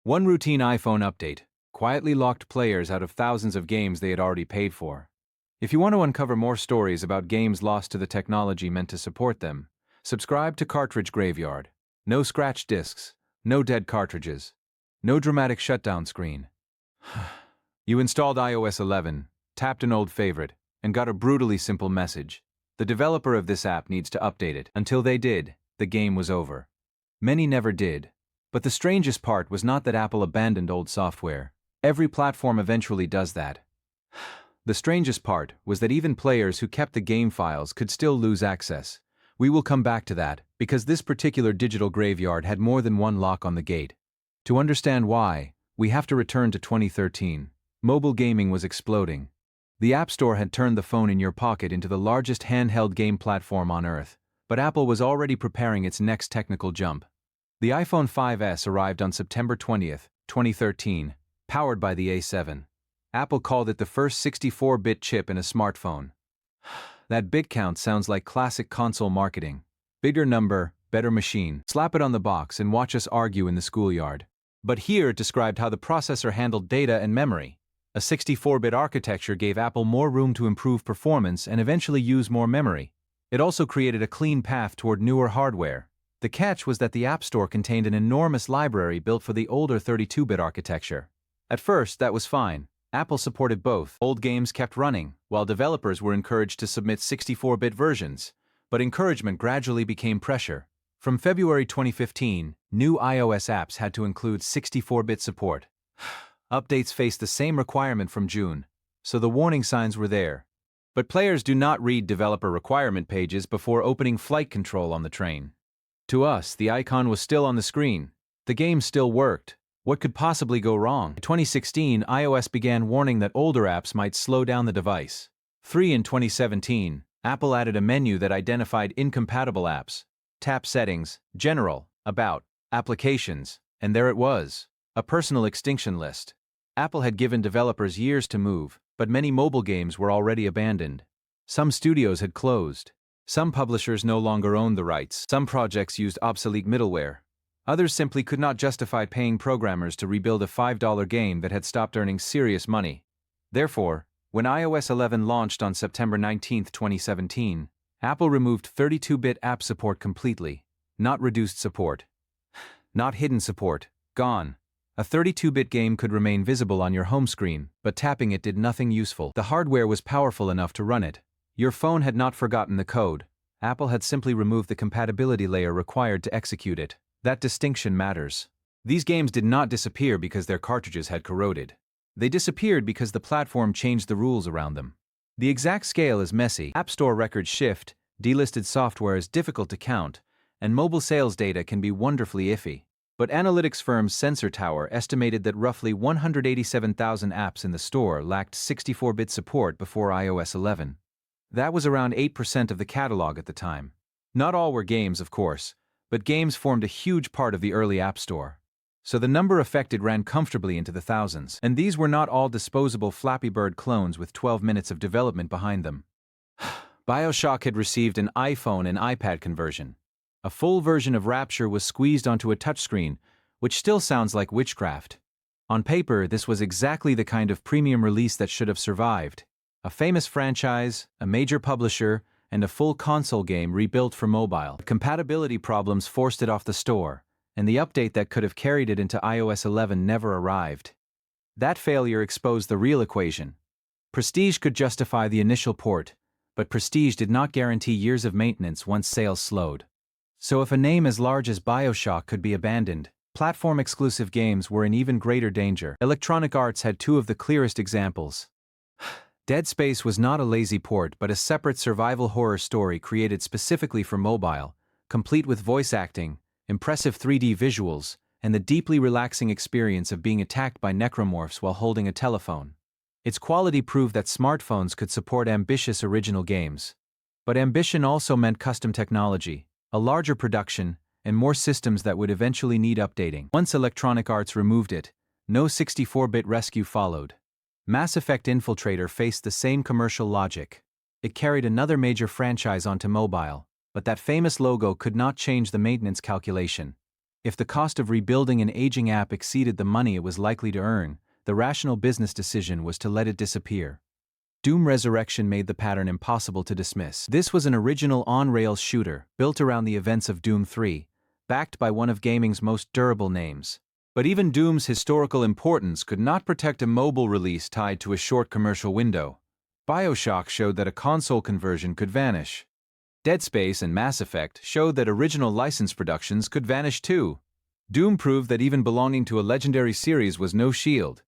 One routine iPhone update quietly locked players out of thousands of games they had already paid for. If you want to uncover more stories about games lost to the technology meant to support them, subscribe to Cartridge Graveyard. No scratched discs, no dead cartridges, no dramatic shutdown screen. You installed iOS 11, tapped an old favorite, and got a brutally simple message. The developer of this app needs to update it. Until they did, the game was over. Many never did. But the strangest part was not that Apple abandoned old software. Every platform eventually does that. The strangest part was that even players who kept the game files could still lose access. We will come back to that, because this particular digital graveyard had more than one lock on the gate. To understand why, we have to return to 2013. Mobile gaming was exploding. The App Store had turned the phone in your pocket into the largest handheld game platform on Earth, but Apple was already preparing its next technical jump. The iPhone 5S arrived on September 20, 2013, powered by the A7. Apple called it the first 64-bit chip in a smartphone. That bit count sounds like classic console marketing. Bigger number, better machine. Slap it on the box and watch us argue in the schoolyard. But here it described how the processor handled data and memory. A 64-bit architecture gave Apple more room to improve performance and eventually use more memory. It also created a clean path toward newer hardware. The catch was that the App Store contained an enormous library built for the older 32-bit architecture. At first, that was fine. Apple supported both. Old games kept running, while developers were encouraged to submit 64-bit versions. But encouragement gradually became pressure. From February 2015, new iOS apps had to include 64-bit support. Updates faced the same requirement from June, so the warning signs were there. But players do not read developer requirement pages before opening flight control on the train. To us, the icon was still on the screen. The game still worked. What could possibly go wrong? In 2016, iOS began warning that older apps might slow down the device. In 2017, Apple added a menu that identified incompatible apps. Tap Settings, General, About, Applications, and there it was, a personal extinction list. Apple had given developers years to move, but many mobile games were already abandoned. Some studios had closed. Some publishers no longer owned the rights. Some projects used obsolete middleware. Others simply could not justify paying programmers to rebuild a $5 game that had stopped earning serious money. Therefore, when iOS 11 launched on September 19, 2017, Apple removed 32-bit app support completely. Not reduced support. Not hidden support. Gone. A 32-bit game could remain visible on your home screen, but tapping it did nothing useful. The hardware was powerful enough to run it. Your phone had not forgotten the code. Apple had simply removed the compatibility layer required to execute it. That distinction matters. These games did not disappear because their cartridges had corroded. They disappeared because the platform changed the rules around them. The exact scale is messy. App Store records shift, delisted software is difficult to count, and mobile sales data can be wonderfully iffy. But analytics firm Sensor Tower estimated that roughly 187,000 apps in the store lacked 64-bit support before iOS 11. That was around 8% of the catalog at the time. Not all were games, of course, but games formed a huge part of the early App Store. So the number affected ran comfortably into the thousands, and these were not all disposable Flappy Bird clones with 12 minutes of development behind them. BioShock had received an iPhone and iPad conversion. A full version of Rapture was squeezed onto a touchscreen, which still sounds like witchcraft. On paper, this was exactly the kind of premium release that should have survived. A famous franchise, a major publisher, and a full console game rebuilt for mobile. Compatibility problems forced it off the store, and the update that could have carried it into iOS 11 never arrived. That failure exposed the real equation. Prestige could justify the initial port, but Prestige did not guarantee years of maintenance once sales slowed. So if a name as large as BioShock could be abandoned, platform-exclusive games were in even greater danger. Electronic Arts had two of the clearest examples. Dead Space was not a lazy port but a separate survival horror story created specifically for mobile, complete with voice acting, impressive 3D visuals, and the deeply relaxing experience of being attacked by necromorphs while holding a telephone. Its quality proved that smartphones could support ambitious original games. But ambition also meant custom technology, a larger production, and more systems that would eventually need updating. Once Electronic Arts removed it, no 64-bit rescue followed. Mass Effect Infiltrator faced the same commercial logic. It carried another major franchise onto mobile, but that famous logo could not change the maintenance calculation. If the cost of rebuilding an aging app exceeded the money it was likely to earn, the rational business decision was to let it disappear. Doom Resurrection made the pattern impossible to dismiss. This was an original on-rails shooter, built around the events of Doom 3, backed by one of gaming's most durable names. But even Doom's historical importance could not protect a mobile release tied to a short commercial window. BioShock showed that a console conversion could vanish. Dead Space and Mass Effect showed that original license productions could vanish too. Doom proved that even belonging to a legendary series was no shield.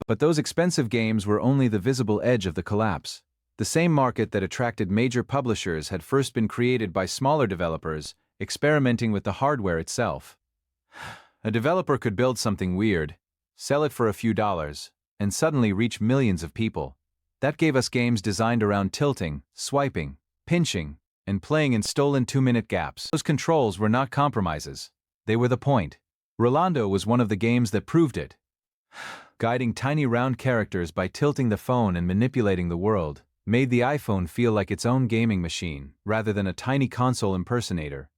But those expensive games were only the visible edge of the collapse. The same market that attracted major publishers had first been created by smaller developers, experimenting with the hardware itself. A developer could build something weird, sell it for a few dollars, and suddenly reach millions of people. That gave us games designed around tilting, swiping, pinching, and playing in stolen 2-minute gaps. Those controls were not compromises. They were the point. Rolando was one of the games that proved it. Guiding tiny round characters by tilting the phone and manipulating the world made the iPhone feel like its own gaming machine, rather than a tiny console impersonator.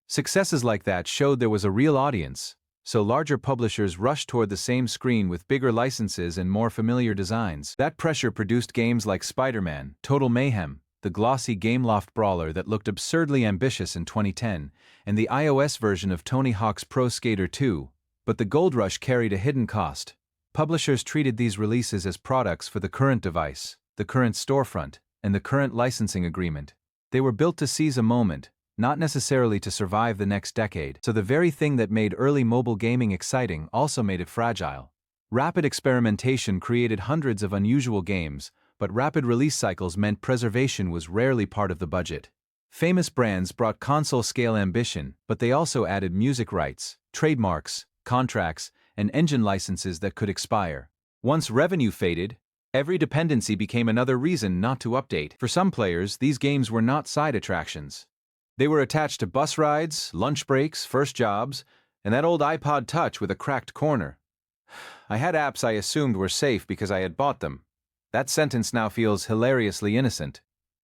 Successes like that showed there was a real audience, so larger publishers rushed toward the same screen with bigger licenses and more familiar designs. That pressure produced games like Spider-Man, Total Mayhem, the glossy Gameloft brawler that looked absurdly ambitious in 2010, and the iOS version of Tony Hawk's Pro Skater 2. But the gold rush carried a hidden cost. Publishers treated these releases as products for the current device, the current storefront, and the current licensing agreement. They were built to seize a moment, not necessarily to survive the next decade. So the very thing that made early mobile gaming exciting also made it fragile. Rapid experimentation created hundreds of unusual games, but rapid release cycles meant preservation was rarely part of the budget. Famous brands brought console-scale ambition, but they also added music rights, trademarks, contracts, and engine licenses that could expire. Once revenue faded, every dependency became another reason not to update. For some players, these games were not side attractions. They were attached to bus rides, lunch breaks, first jobs, and that old iPod Touch with a cracked corner. I had apps I assumed were safe because I had bought them. That sentence now feels hilariously innocent.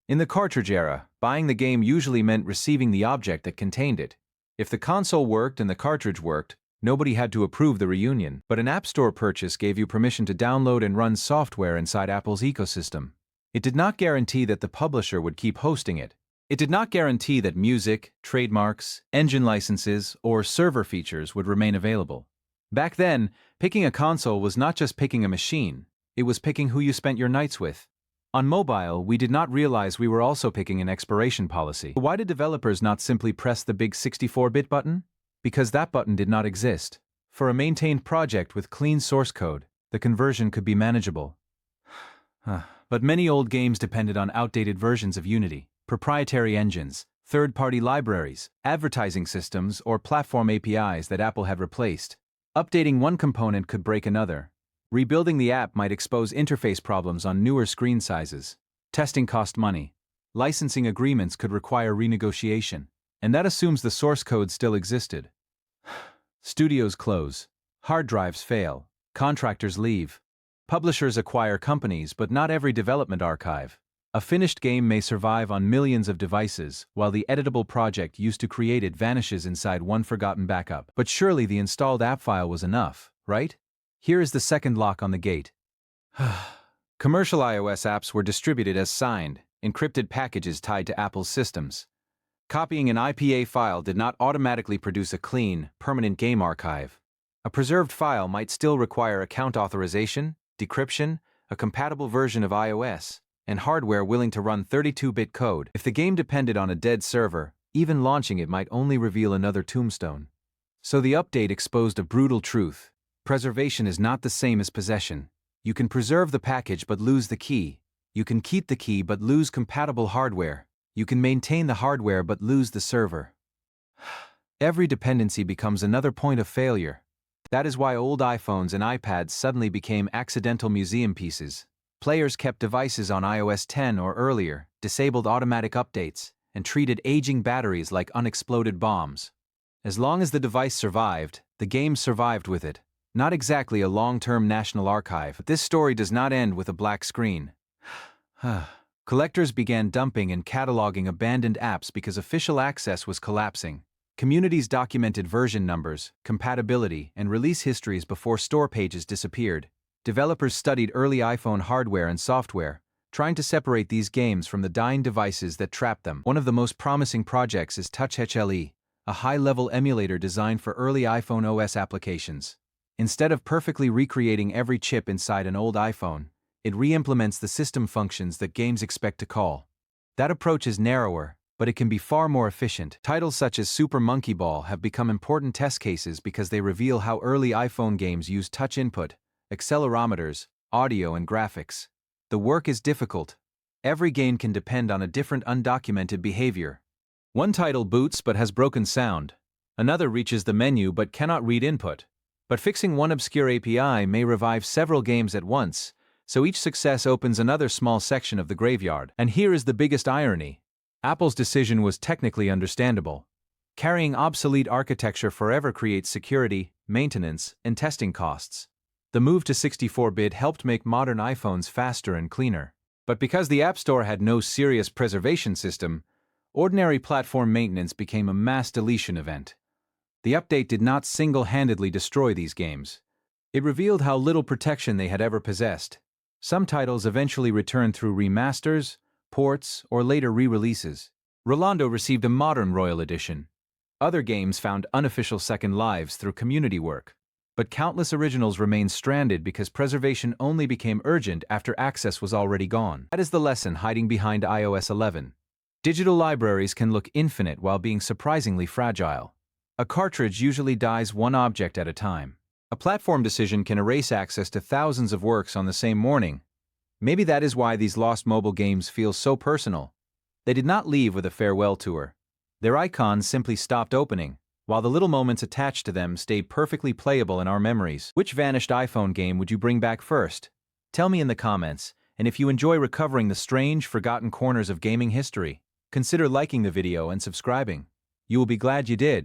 In the cartridge era, buying the game usually meant receiving the object that contained it. If the console worked and the cartridge worked, nobody had to approve the reunion. But an App Store purchase gave you permission to download and run software inside Apple's ecosystem. It did not guarantee that the publisher would keep hosting it. It did not guarantee that music, trademarks, engine licenses, or server features would remain available. Back then, picking a console was not just picking a machine, it was picking who you spent your nights with. On mobile, we did not realize we were also picking an expiration policy. Why did developers not simply press the big 64-bit button? Because that button did not exist. For a maintained project with clean source code, the conversion could be manageable. But many old games depended on outdated versions of Unity, proprietary engines, third-party libraries, advertising systems, or platform APIs that Apple had replaced. Updating one component could break another. Rebuilding the app might expose interface problems on newer screen sizes. Testing cost money. Licensing agreements could require renegotiation. And that assumes the source code still existed. Studios close. Hard drives fail. Contractors leave. Publishers acquire companies, but not every development archive. A finished game may survive on millions of devices, while the editable project used to create it vanishes inside one forgotten backup. But surely the installed app file was enough, right? Here is the second lock on the gate. Commercial iOS apps were distributed as signed, encrypted packages tied to Apple's systems. Copying an IPA file did not automatically produce a clean, permanent game archive. A preserved file might still require account authorization, decryption, a compatible version of iOS, and hardware willing to run 32-bit code. If the game depended on a dead server, even launching it might only reveal another tombstone. So the update exposed a brutal truth. Preservation is not the same as possession. You can preserve the package but lose the key. You can keep the key but lose compatible hardware. You can maintain the hardware but lose the server. Every dependency becomes another point of failure. That is why old iPhones and iPads suddenly became accidental museum pieces. Players kept devices on iOS 10 or earlier, disabled automatic updates, and treated aging batteries like unexploded bombs. As long as the device survived, the game survived with it. Not exactly a long-term national archive, but this story does not end with a black screen. Collectors began dumping and cataloging abandoned apps because official access was collapsing. Communities documented version numbers, compatibility, and release histories before store pages disappeared. Developers studied early iPhone hardware and software, trying to separate these games from the dying devices that trapped them. One of the most promising projects is TouchHLE, a high-level emulator designed for early iPhone OS applications. Instead of perfectly recreating every chip inside an old iPhone, it re-implements the system functions that games expect to call. That approach is narrower, but it can be far more efficient. Titles such as Super Monkey Ball have become important test cases because they reveal how early iPhone games use touch input, accelerometers, audio, and graphics. The work is difficult. Every game can depend on a different undocumented behavior. One title boots but has broken sound. Another reaches the menu but cannot read input. But fixing one obscure API may revive several games at once, so each success opens another small section of the graveyard. And here is the biggest irony. Apple's decision was technically understandable. Carrying obsolete architecture forever creates security, maintenance, and testing costs. The move to 64-bit helped make modern iPhones faster and cleaner. But because the App Store had no serious preservation system, ordinary platform maintenance became a mass deletion event. The update did not single-handedly destroy these games. It revealed how little protection they had ever possessed. Some titles eventually returned through remasters, ports, or later re-releases. Rolando received a modern Royal Edition. Other games found unofficial second lives through community work. But countless originals remained stranded because preservation only became urgent after access was already gone. That is the lesson hiding behind iOS 11. Digital libraries can look infinite while being surprisingly fragile. A cartridge usually dies one object at a time. A platform decision can erase access to thousands of works on the same morning. Maybe that is why these lost mobile games feel so personal. They did not leave with a farewell tour. Their icons simply stopped opening, while the little moments attached to them stayed perfectly playable in our memories. Which vanished iPhone game would you bring back first? Tell me in the comments, and if you enjoy recovering the strange, forgotten corners of gaming history, consider liking the video and subscribing. You will be glad you did.